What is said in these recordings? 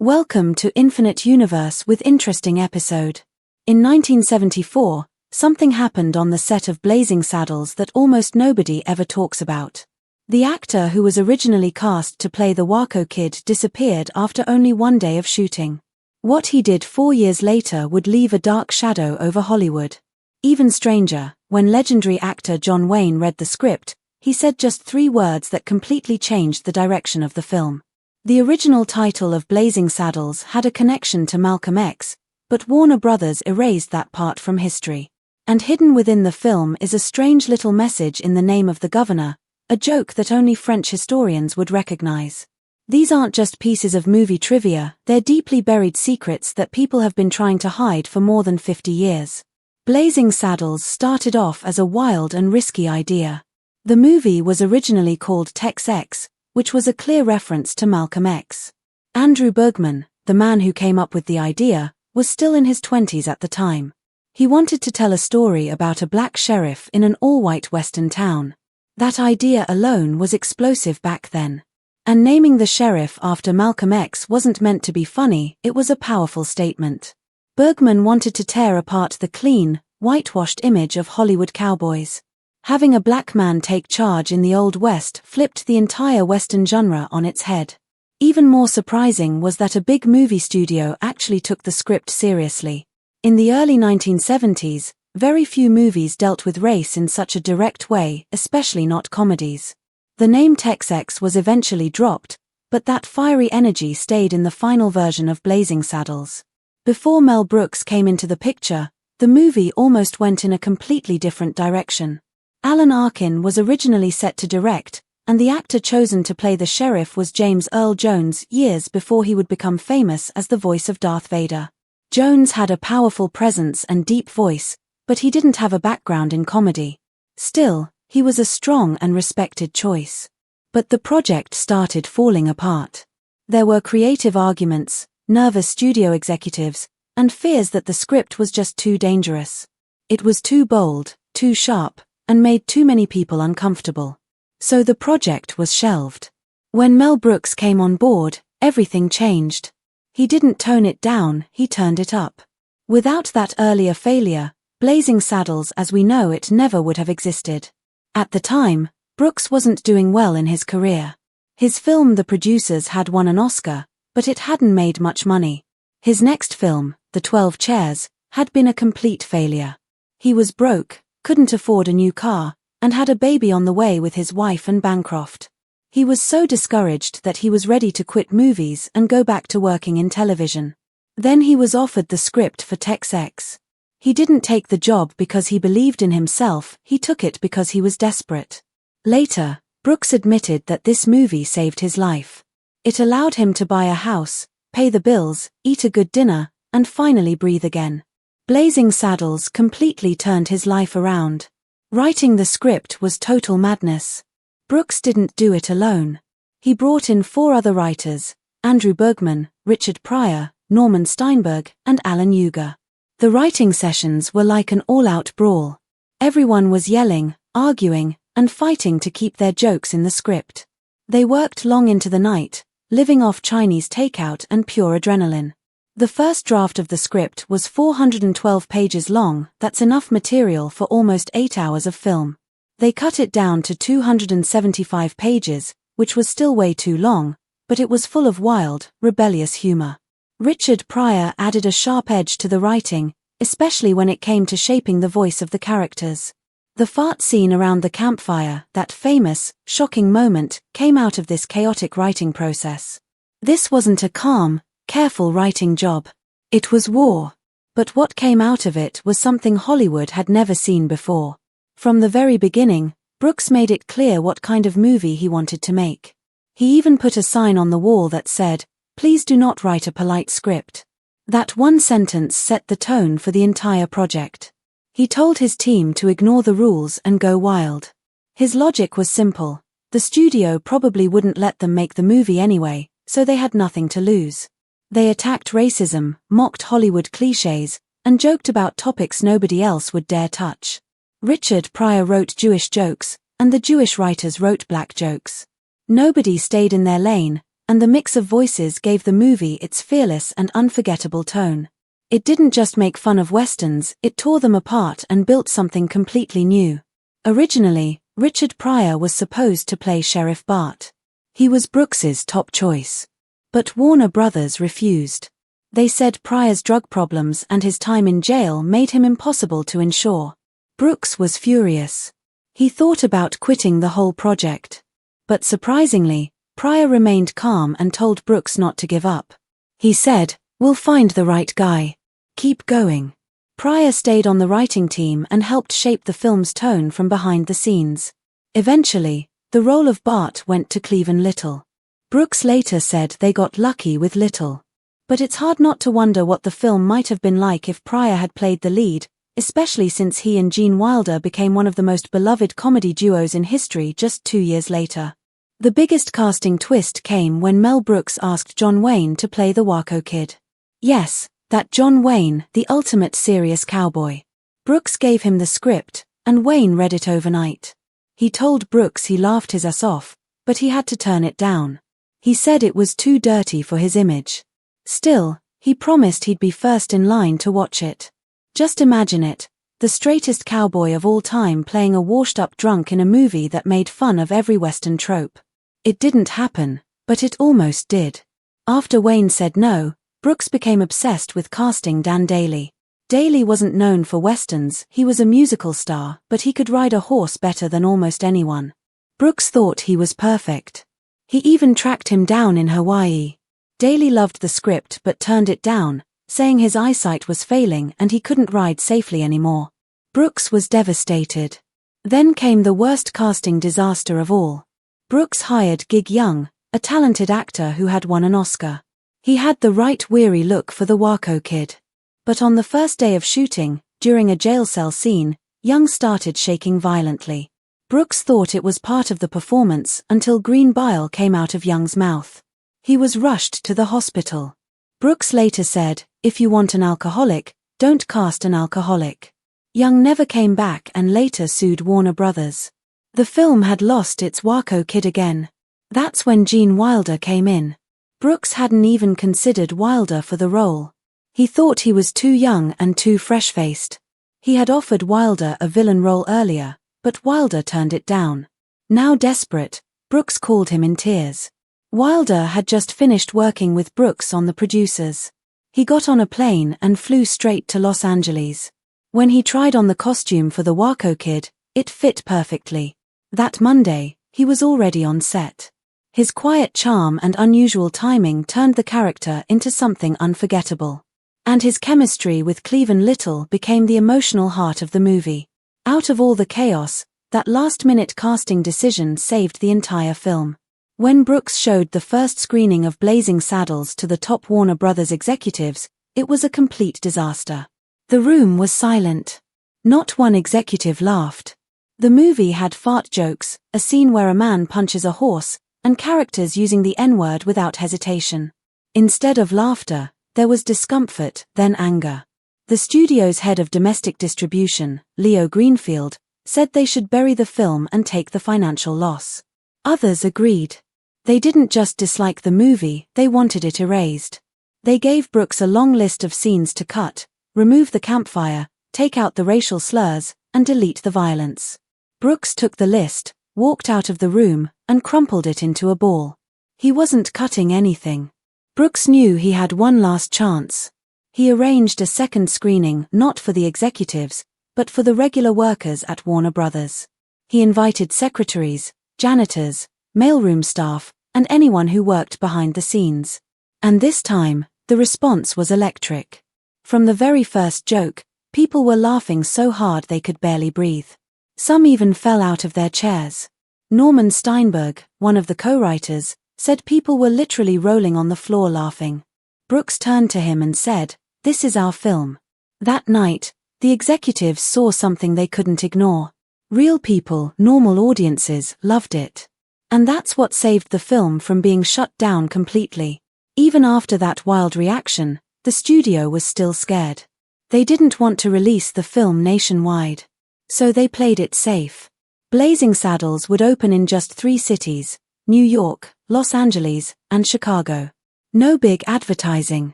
Welcome to Infinite Universe with interesting episode. In 1974, something happened on the set of Blazing Saddles that almost nobody ever talks about. The actor who was originally cast to play the Waco Kid disappeared after only one day of shooting. What he did 4 years later would leave a dark shadow over Hollywood. Even stranger, when legendary actor John Wayne read the script, he said just 3 words that completely changed the direction of the film. The original title of Blazing Saddles had a connection to Malcolm X, but Warner Brothers erased that part from history. And hidden within the film is a strange little message in the name of the governor, a joke that only French historians would recognize. These aren't just pieces of movie trivia, they're deeply buried secrets that people have been trying to hide for more than 50 years. Blazing Saddles started off as a wild and risky idea. The movie was originally called Tex-X, which was a clear reference to Malcolm X. Andrew Bergman, the man who came up with the idea, was still in his 20s at the time. He wanted to tell a story about a black sheriff in an all-white western town. That idea alone was explosive back then. And naming the sheriff after Malcolm X wasn't meant to be funny, it was a powerful statement. Bergman wanted to tear apart the clean, whitewashed image of Hollywood cowboys. Having a black man take charge in the Old West flipped the entire Western genre on its head. Even more surprising was that a big movie studio actually took the script seriously. In the early 1970s, very few movies dealt with race in such a direct way, especially not comedies. The name Tex-X was eventually dropped, but that fiery energy stayed in the final version of Blazing Saddles. Before Mel Brooks came into the picture, the movie almost went in a completely different direction. Alan Arkin was originally set to direct, and the actor chosen to play the sheriff was James Earl Jones years before he would become famous as the voice of Darth Vader. Jones had a powerful presence and deep voice, but he didn't have a background in comedy. Still, he was a strong and respected choice. But the project started falling apart. There were creative arguments, nervous studio executives, and fears that the script was just too dangerous. It was too bold, too sharp, and made too many people uncomfortable. So the project was shelved. When Mel Brooks came on board, everything changed. He didn't tone it down, he turned it up. Without that earlier failure, Blazing Saddles as we know it never would have existed. At the time, Brooks wasn't doing well in his career. His film The Producers had won an Oscar, but it hadn't made much money. His next film, The 12 Chairs, had been a complete failure. He was broke, couldn't afford a new car, and had a baby on the way with his wife and Bancroft. He was so discouraged that he was ready to quit movies and go back to working in television. Then he was offered the script for Tex-X. He didn't take the job because he believed in himself, he took it because he was desperate. Later, Brooks admitted that this movie saved his life. It allowed him to buy a house, pay the bills, eat a good dinner, and finally breathe again. Blazing Saddles completely turned his life around. Writing the script was total madness. Brooks didn't do it alone. He brought in 4 other writers, Andrew Bergman, Richard Pryor, Norman Steinberg, and Alan Yuga. The writing sessions were like an all-out brawl. Everyone was yelling, arguing, and fighting to keep their jokes in the script. They worked long into the night, living off Chinese takeout and pure adrenaline. The first draft of the script was 412 pages long, that's enough material for almost 8 hours of film. They cut it down to 275 pages, which was still way too long, but it was full of wild, rebellious humor. Richard Pryor added a sharp edge to the writing, especially when it came to shaping the voice of the characters. The fart scene around the campfire, that famous, shocking moment, came out of this chaotic writing process. This wasn't a calm, careful writing job. It was war. But what came out of it was something Hollywood had never seen before. From the very beginning, Brooks made it clear what kind of movie he wanted to make. He even put a sign on the wall that said, "Please do not write a polite script." That one sentence set the tone for the entire project. He told his team to ignore the rules and go wild. His logic was simple. The studio probably wouldn't let them make the movie anyway, so they had nothing to lose. They attacked racism, mocked Hollywood clichés, and joked about topics nobody else would dare touch. Richard Pryor wrote Jewish jokes, and the Jewish writers wrote black jokes. Nobody stayed in their lane, and the mix of voices gave the movie its fearless and unforgettable tone. It didn't just make fun of westerns, it tore them apart and built something completely new. Originally, Richard Pryor was supposed to play Sheriff Bart. He was Brooks's top choice. But Warner Brothers refused. They said Pryor's drug problems and his time in jail made him impossible to insure. Brooks was furious. He thought about quitting the whole project. But surprisingly, Pryor remained calm and told Brooks not to give up. He said, "We'll find the right guy. Keep going." Pryor stayed on the writing team and helped shape the film's tone from behind the scenes. Eventually, the role of Bart went to Cleavon Little. Brooks later said they got lucky with Little. But it's hard not to wonder what the film might have been like if Pryor had played the lead, especially since he and Gene Wilder became one of the most beloved comedy duos in history just 2 years later. The biggest casting twist came when Mel Brooks asked John Wayne to play the Waco Kid. Yes, that John Wayne, the ultimate serious cowboy. Brooks gave him the script, and Wayne read it overnight. He told Brooks he laughed his ass off, but he had to turn it down. He said it was too dirty for his image. Still, he promised he'd be first in line to watch it. Just imagine it, the straightest cowboy of all time playing a washed-up drunk in a movie that made fun of every Western trope. It didn't happen, but it almost did. After Wayne said no, Brooks became obsessed with casting Dan Dailey. Dailey wasn't known for westerns, he was a musical star, but he could ride a horse better than almost anyone. Brooks thought he was perfect. He even tracked him down in Hawaii. Dailey loved the script but turned it down, saying his eyesight was failing and he couldn't ride safely anymore. Brooks was devastated. Then came the worst casting disaster of all. Brooks hired Gig Young, a talented actor who had won an Oscar. He had the right weary look for the Waco Kid. But on the first day of shooting, during a jail cell scene, Young started shaking violently. Brooks thought it was part of the performance until green bile came out of Young's mouth. He was rushed to the hospital. Brooks later said, "If you want an alcoholic, don't cast an alcoholic." Young never came back and later sued Warner Brothers. The film had lost its Waco Kid again. That's when Gene Wilder came in. Brooks hadn't even considered Wilder for the role. He thought he was too young and too fresh-faced. He had offered Wilder a villain role earlier, but Wilder turned it down. Now desperate, Brooks called him in tears. Wilder had just finished working with Brooks on The Producers. He got on a plane and flew straight to Los Angeles. When he tried on the costume for the Waco Kid, it fit perfectly. That Monday, he was already on set. His quiet charm and unusual timing turned the character into something unforgettable. And his chemistry with Cleavon Little became the emotional heart of the movie. Out of all the chaos, that last-minute casting decision saved the entire film. When Brooks showed the first screening of Blazing Saddles to the top Warner Brothers executives, it was a complete disaster. The room was silent. Not one executive laughed. The movie had fart jokes, a scene where a man punches a horse, and characters using the N-word without hesitation. Instead of laughter, there was discomfort, then anger. The studio's head of domestic distribution, Leo Greenfield, said they should bury the film and take the financial loss. Others agreed. They didn't just dislike the movie, they wanted it erased. They gave Brooks a long list of scenes to cut, remove the campfire, take out the racial slurs, and delete the violence. Brooks took the list, walked out of the room, and crumpled it into a ball. He wasn't cutting anything. Brooks knew he had one last chance. He arranged a second screening not for the executives, but for the regular workers at Warner Brothers. He invited secretaries, janitors, mailroom staff, and anyone who worked behind the scenes. And this time, the response was electric. From the very first joke, people were laughing so hard they could barely breathe. Some even fell out of their chairs. Norman Steinberg, one of the co-writers, said people were literally rolling on the floor laughing. Brooks turned to him and said, "This is our film." That night, the executives saw something they couldn't ignore. Real people, normal audiences, loved it. And that's what saved the film from being shut down completely. Even after that wild reaction, the studio was still scared. They didn't want to release the film nationwide. So they played it safe. Blazing Saddles would open in just 3 cities, New York, Los Angeles, and Chicago. No big advertising.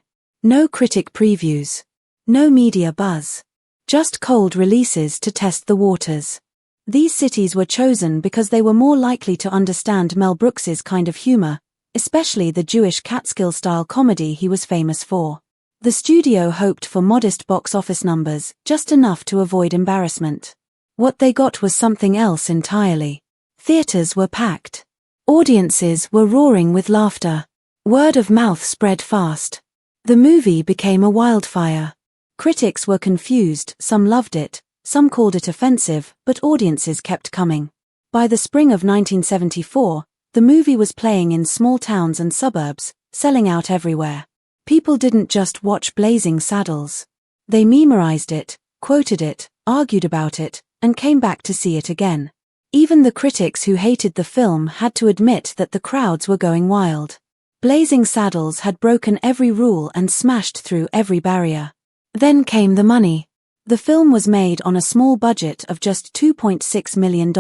No critic previews. No media buzz. Just cold releases to test the waters. These cities were chosen because they were more likely to understand Mel Brooks's kind of humor, especially the Jewish Catskill-style comedy he was famous for. The studio hoped for modest box office numbers, just enough to avoid embarrassment. What they got was something else entirely. Theaters were packed. Audiences were roaring with laughter. Word of mouth spread fast. The movie became a wildfire. Critics were confused, some loved it, some called it offensive, but audiences kept coming. By the spring of 1974, the movie was playing in small towns and suburbs, selling out everywhere. People didn't just watch Blazing Saddles. They memorized it, quoted it, argued about it, and came back to see it again. Even the critics who hated the film had to admit that the crowds were going wild. Blazing Saddles had broken every rule and smashed through every barrier. Then came the money. The film was made on a small budget of just $2.6 million.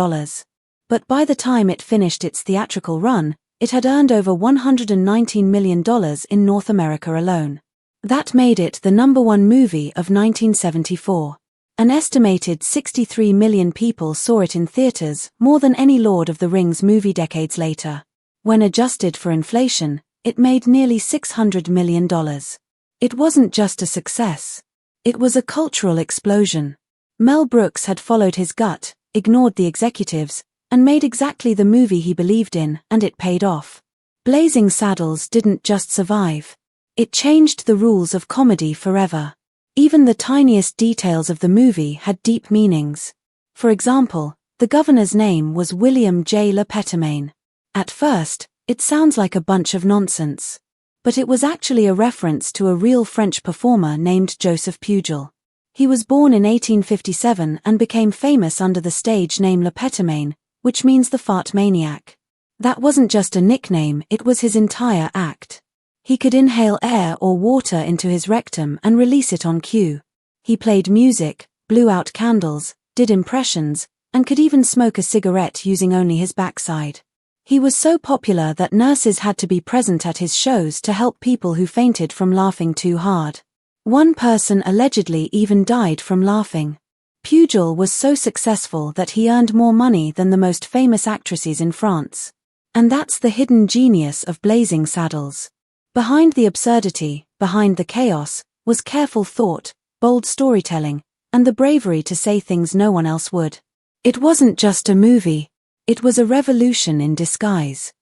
But by the time it finished its theatrical run, it had earned over $119 million in North America alone. That made it the #1 movie of 1974. An estimated 63 million people saw it in theaters, more than any Lord of the Rings movie decades later. When adjusted for inflation, it made nearly $600 million. It wasn't just a success. It was a cultural explosion. Mel Brooks had followed his gut, ignored the executives, and made exactly the movie he believed in, and it paid off. Blazing Saddles didn't just survive. It changed the rules of comedy forever. Even the tiniest details of the movie had deep meanings. For example, the governor's name was William J. Lepetamine. At first, it sounds like a bunch of nonsense. But it was actually a reference to a real French performer named Joseph Pujol. He was born in 1857 and became famous under the stage name Lepetamine, which means the fart maniac. That wasn't just a nickname, it was his entire act. He could inhale air or water into his rectum and release it on cue. He played music, blew out candles, did impressions, and could even smoke a cigarette using only his backside. He was so popular that nurses had to be present at his shows to help people who fainted from laughing too hard. One person allegedly even died from laughing. Pujol was so successful that he earned more money than the most famous actresses in France. And that's the hidden genius of Blazing Saddles. Behind the absurdity, behind the chaos, was careful thought, bold storytelling, and the bravery to say things no one else would. It wasn't just a movie. It was a revolution in disguise.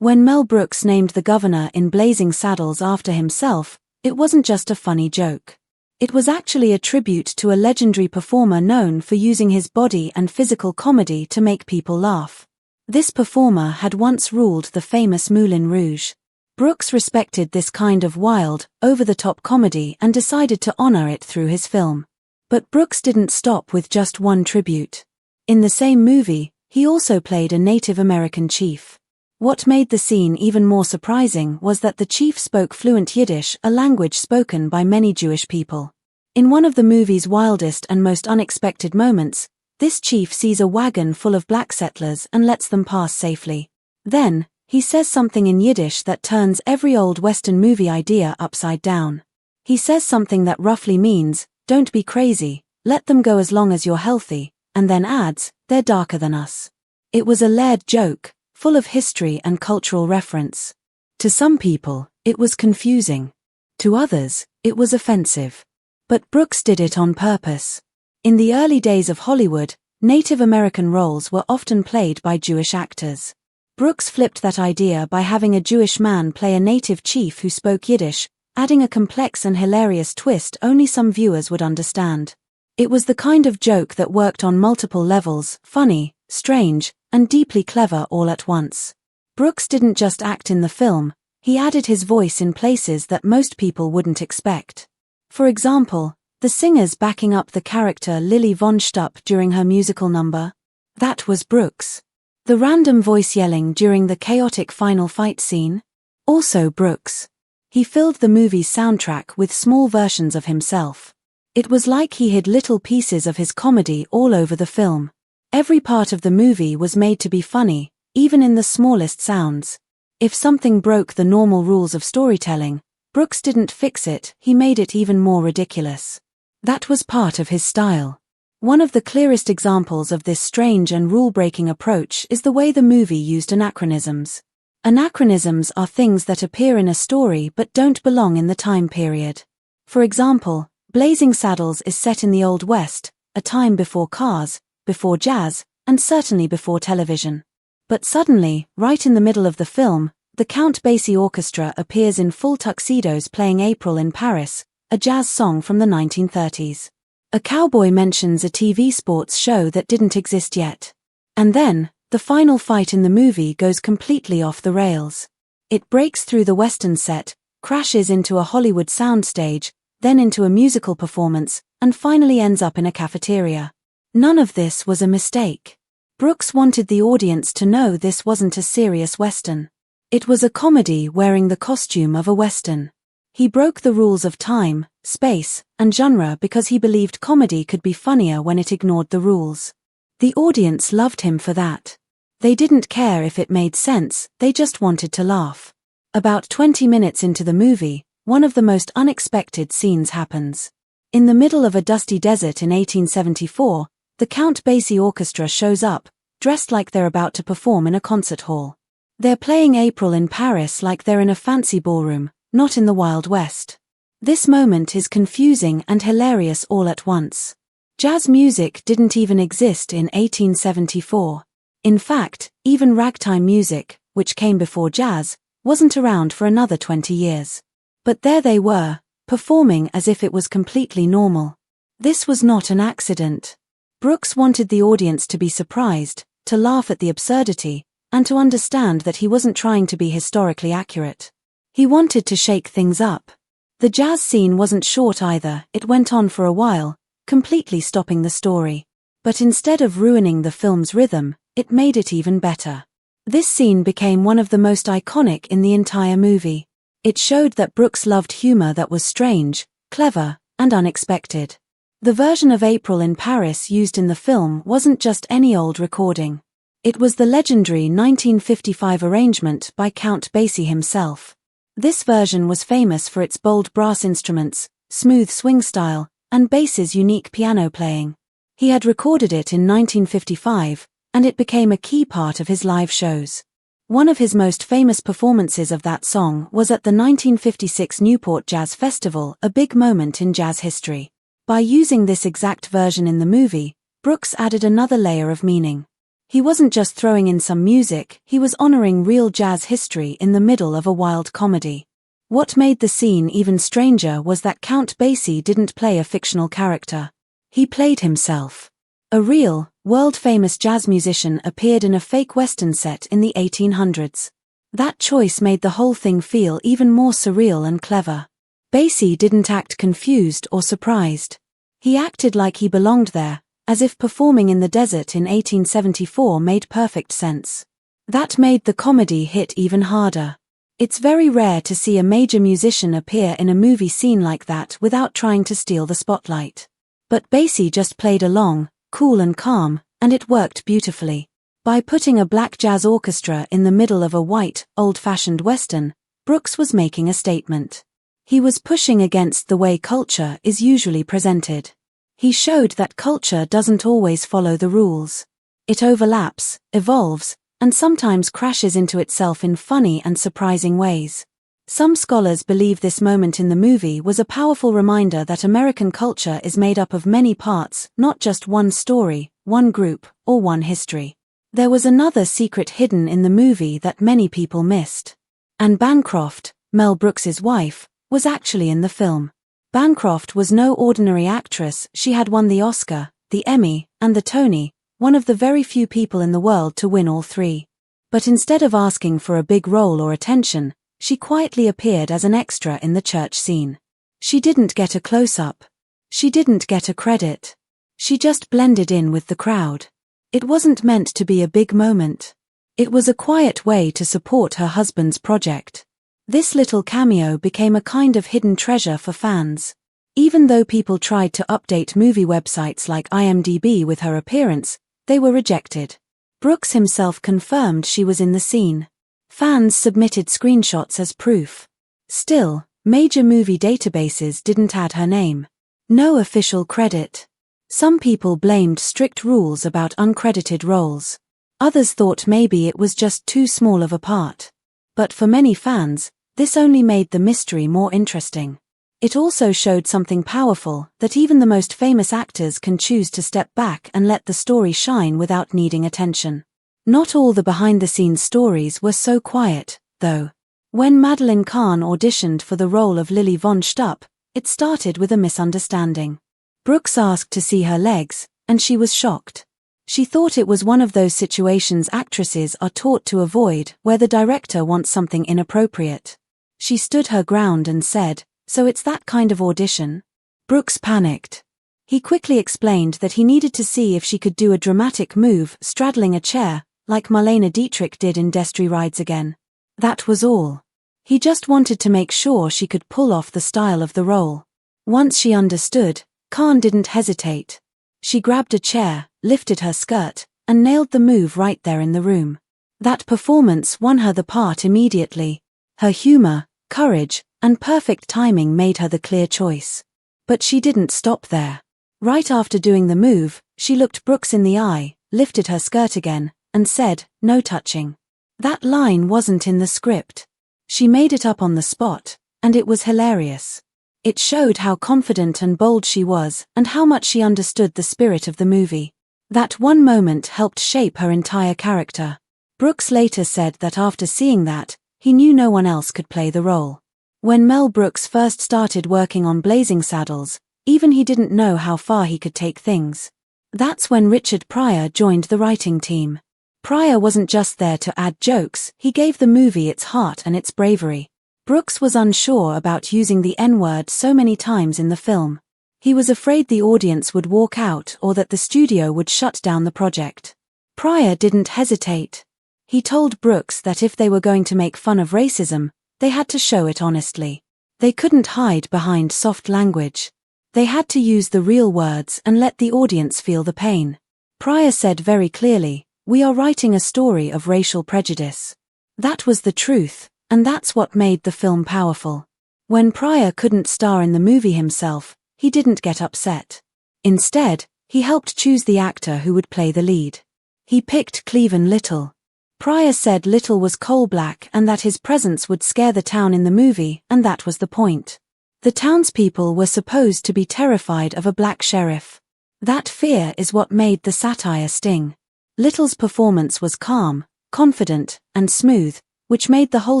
When Mel Brooks named the governor in Blazing Saddles after himself, it wasn't just a funny joke. It was actually a tribute to a legendary performer known for using his body and physical comedy to make people laugh. This performer had once ruled the famous Moulin Rouge. Brooks respected this kind of wild, over-the-top comedy and decided to honor it through his film. But Brooks didn't stop with just one tribute. In the same movie, he also played a Native American chief. What made the scene even more surprising was that the chief spoke fluent Yiddish, a language spoken by many Jewish people. In one of the movie's wildest and most unexpected moments, this chief sees a wagon full of black settlers and lets them pass safely. Then, he says something in Yiddish that turns every old Western movie idea upside down. He says something that roughly means, "Don't be crazy, let them go as long as you're healthy," and then adds, "They're darker than us." It was a layered joke, full of history and cultural reference. To some people, it was confusing. To others, it was offensive. But Brooks did it on purpose. In the early days of Hollywood, Native American roles were often played by Jewish actors. Brooks flipped that idea by having a Jewish man play a native chief who spoke Yiddish, adding a complex and hilarious twist only some viewers would understand. It was the kind of joke that worked on multiple levels, funny, strange, and deeply clever all at once. Brooks didn't just act in the film, he added his voice in places that most people wouldn't expect. For example, the singers backing up the character Lily von Stupp during her musical number. That was Brooks. The random voice yelling during the chaotic final fight scene? Also Brooks. He filled the movie's soundtrack with small versions of himself. It was like he hid little pieces of his comedy all over the film. Every part of the movie was made to be funny, even in the smallest sounds. If something broke the normal rules of storytelling, Brooks didn't fix it, he made it even more ridiculous. That was part of his style. One of the clearest examples of this strange and rule-breaking approach is the way the movie used anachronisms. Anachronisms are things that appear in a story but don't belong in the time period. For example, Blazing Saddles is set in the Old West, a time before cars, before jazz, and certainly before television. But suddenly, right in the middle of the film, the Count Basie Orchestra appears in full tuxedos playing April in Paris, a jazz song from the 1930s. A cowboy mentions a TV sports show that didn't exist yet. And then, the final fight in the movie goes completely off the rails. It breaks through the Western set, crashes into a Hollywood soundstage, then into a musical performance, and finally ends up in a cafeteria. None of this was a mistake. Brooks wanted the audience to know this wasn't a serious Western. It was a comedy wearing the costume of a Western. He broke the rules of time, space, and genre because he believed comedy could be funnier when it ignored the rules. The audience loved him for that. They didn't care if it made sense, they just wanted to laugh. About 20 minutes into the movie, one of the most unexpected scenes happens. In the middle of a dusty desert in 1874, the Count Basie Orchestra shows up, dressed like they're about to perform in a concert hall. They're playing April in Paris like they're in a fancy ballroom, not in the Wild West. This moment is confusing and hilarious all at once. Jazz music didn't even exist in 1874. In fact, even ragtime music, which came before jazz, wasn't around for another 20 years. But there they were, performing as if it was completely normal. This was not an accident. Brooks wanted the audience to be surprised, to laugh at the absurdity, and to understand that he wasn't trying to be historically accurate. He wanted to shake things up. The jazz scene wasn't short either, it went on for a while, completely stopping the story. But instead of ruining the film's rhythm, it made it even better. This scene became one of the most iconic in the entire movie. It showed that Brooks loved humor that was strange, clever, and unexpected. The version of April in Paris used in the film wasn't just any old recording. It was the legendary 1955 arrangement by Count Basie himself. This version was famous for its bold brass instruments, smooth swing style, and Basie's unique piano playing. He had recorded it in 1955, and it became a key part of his live shows. One of his most famous performances of that song was at the 1956 Newport Jazz Festival, a big moment in jazz history. By using this exact version in the movie, Brooks added another layer of meaning. He wasn't just throwing in some music, he was honoring real jazz history in the middle of a wild comedy. What made the scene even stranger was that Count Basie didn't play a fictional character. He played himself. A real, world-famous jazz musician appeared in a fake Western set in the 1800s. That choice made the whole thing feel even more surreal and clever. Basie didn't act confused or surprised. He acted like he belonged there, as if performing in the desert in 1874 made perfect sense. That made the comedy hit even harder. It's very rare to see a major musician appear in a movie scene like that without trying to steal the spotlight. But Basie just played along, cool and calm, and it worked beautifully. By putting a black jazz orchestra in the middle of a white, old-fashioned Western, Brooks was making a statement. He was pushing against the way culture is usually presented. He showed that culture doesn't always follow the rules. It overlaps, evolves, and sometimes crashes into itself in funny and surprising ways. Some scholars believe this moment in the movie was a powerful reminder that American culture is made up of many parts, not just one story, one group, or one history. There was another secret hidden in the movie that many people missed. Anne Bancroft, Mel Brooks's wife, was actually in the film. Bancroft was no ordinary actress, she had won the Oscar, the Emmy, and the Tony, one of the very few people in the world to win all three. But instead of asking for a big role or attention, she quietly appeared as an extra in the church scene. She didn't get a close-up. She didn't get a credit. She just blended in with the crowd. It wasn't meant to be a big moment. It was a quiet way to support her husband's project. This little cameo became a kind of hidden treasure for fans. Even though people tried to update movie websites like IMDb with her appearance, they were rejected. Brooks himself confirmed she was in the scene. Fans submitted screenshots as proof. Still, major movie databases didn't add her name. No official credit. Some people blamed strict rules about uncredited roles. Others thought maybe it was just too small of a part. But for many fans, this only made the mystery more interesting. It also showed something powerful, that even the most famous actors can choose to step back and let the story shine without needing attention. Not all the behind-the-scenes stories were so quiet, though. When Madeline Kahn auditioned for the role of Lily von Stupp, it started with a misunderstanding. Brooks asked to see her legs, and she was shocked. She thought it was one of those situations actresses are taught to avoid, where the director wants something inappropriate. She stood her ground and said, "So it's that kind of audition?" Brooks panicked. He quickly explained that he needed to see if she could do a dramatic move straddling a chair, like Marlene Dietrich did in Destry Rides Again. That was all. He just wanted to make sure she could pull off the style of the role. Once she understood, Kahn didn't hesitate. She grabbed a chair, lifted her skirt, and nailed the move right there in the room. That performance won her the part immediately. Her humor, courage, and perfect timing made her the clear choice. But she didn't stop there. Right after doing the move, she looked Brooks in the eye, lifted her skirt again, and said, "No touching." That line wasn't in the script. She made it up on the spot, and it was hilarious. It showed how confident and bold she was, and how much she understood the spirit of the movie. That one moment helped shape her entire character. Brooks later said that after seeing that, he knew no one else could play the role. When Mel Brooks first started working on Blazing Saddles, even he didn't know how far he could take things. That's when Richard Pryor joined the writing team. Pryor wasn't just there to add jokes, he gave the movie its heart and its bravery. Brooks was unsure about using the N-word so many times in the film. He was afraid the audience would walk out or that the studio would shut down the project. Pryor didn't hesitate. He told Brooks that if they were going to make fun of racism, they had to show it honestly. They couldn't hide behind soft language. They had to use the real words and let the audience feel the pain. Pryor said very clearly, "We are writing a story of racial prejudice." That was the truth, and that's what made the film powerful. When Pryor couldn't star in the movie himself, he didn't get upset. Instead, he helped choose the actor who would play the lead. He picked Cleavon Little. Pryor said Little was coal-black and that his presence would scare the town in the movie, and that was the point. The townspeople were supposed to be terrified of a black sheriff. That fear is what made the satire sting. Little's performance was calm, confident, and smooth, which made the whole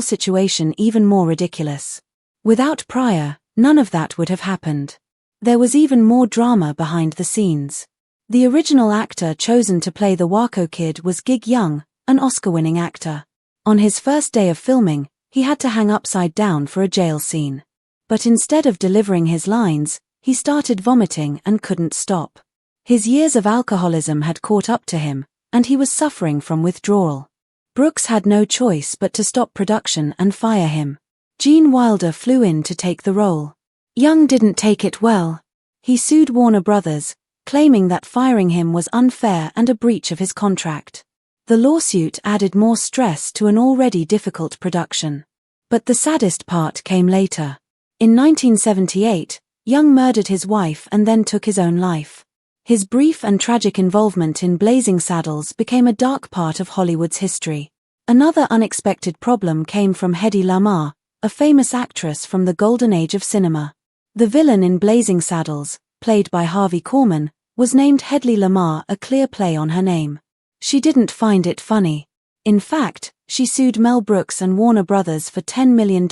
situation even more ridiculous. Without Pryor, none of that would have happened. There was even more drama behind the scenes. The original actor chosen to play the Waco Kid was Gig Young, an Oscar-winning actor. On his first day of filming, he had to hang upside down for a jail scene. But instead of delivering his lines, he started vomiting and couldn't stop. His years of alcoholism had caught up to him, and he was suffering from withdrawal. Brooks had no choice but to stop production and fire him. Gene Wilder flew in to take the role. Young didn't take it well. He sued Warner Brothers, claiming that firing him was unfair and a breach of his contract. The lawsuit added more stress to an already difficult production. But the saddest part came later. In 1978, Young murdered his wife and then took his own life. His brief and tragic involvement in Blazing Saddles became a dark part of Hollywood's history. Another unexpected problem came from Hedy Lamarr, a famous actress from the golden age of cinema. The villain in Blazing Saddles, played by Harvey Korman, was named Hedy Lamarr, a clear play on her name. She didn't find it funny. In fact, she sued Mel Brooks and Warner Brothers for $10 million,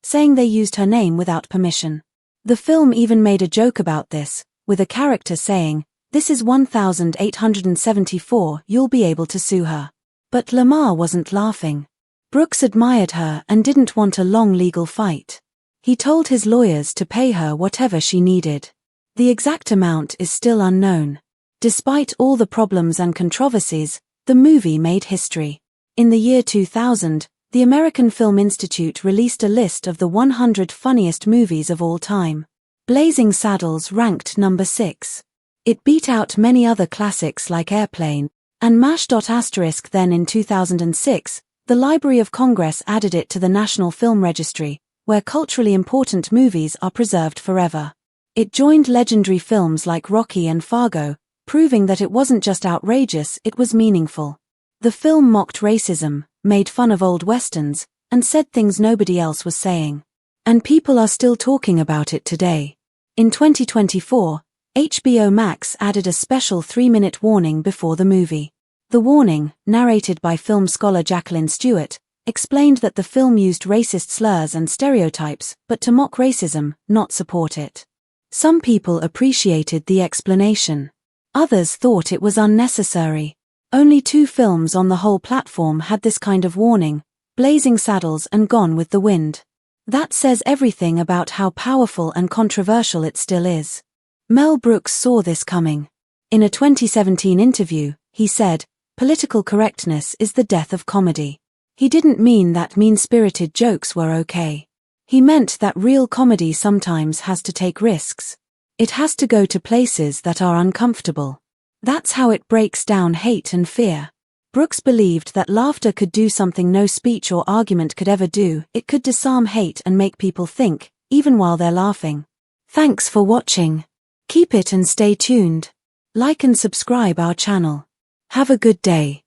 saying they used her name without permission. The film even made a joke about this, with a character saying, "This is 1874, you'll be able to sue her." But Lamarr wasn't laughing. Brooks admired her and didn't want a long legal fight. He told his lawyers to pay her whatever she needed. The exact amount is still unknown. Despite all the problems and controversies, the movie made history. In the year 2000, the American Film Institute released a list of the 100 funniest movies of all time. Blazing Saddles ranked number 6. It beat out many other classics like Airplane, And #**. Then in 2006, the Library of Congress added it to the National Film Registry, where culturally important movies are preserved forever. It joined legendary films like Rocky and Fargo, proving that it wasn't just outrageous, it was meaningful. The film mocked racism, made fun of old westerns, and said things nobody else was saying. And people are still talking about it today. In 2024, HBO Max added a special 3-minute warning before the movie. The warning, narrated by film scholar Jacqueline Stewart, explained that the film used racist slurs and stereotypes, but to mock racism, not support it. Some people appreciated the explanation. Others thought it was unnecessary. Only 2 films on the whole platform had this kind of warning, Blazing Saddles and Gone with the Wind. That says everything about how powerful and controversial it still is. Mel Brooks saw this coming. In a 2017 interview, he said, "Political correctness is the death of comedy." He didn't mean that mean-spirited jokes were okay. He meant that real comedy sometimes has to take risks. It has to go to places that are uncomfortable. That's how it breaks down hate and fear. Brooks believed that laughter could do something no speech or argument could ever do. It could disarm hate and make people think, even while they're laughing. Thanks for watching. Keep it and stay tuned. Like and subscribe our channel. Have a good day.